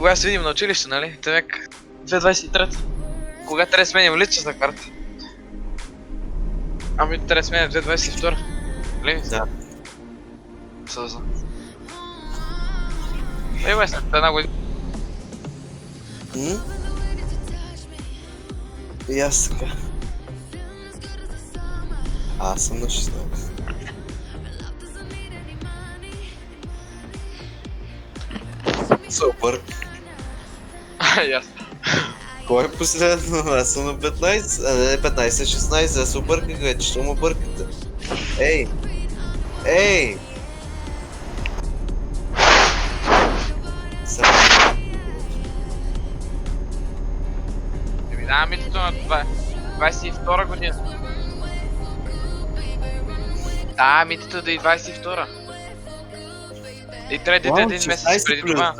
кога се видим на училище, нали? Тъмек 2023. Кога трябва да сменим личната карта? Ами трябва да сменим 2022. Нали? Да. Съзна. Ей, след една година. И аз така. Аз съм на 16. Супер. Ясно. Кой е последно? Аз съм на 15, а не 15-16, аз се обърках вече, що му бъркате? Ей! Ей! Сега. Да, митото на 22 година. Да, митото да и 22. И трябва да един месец преди това.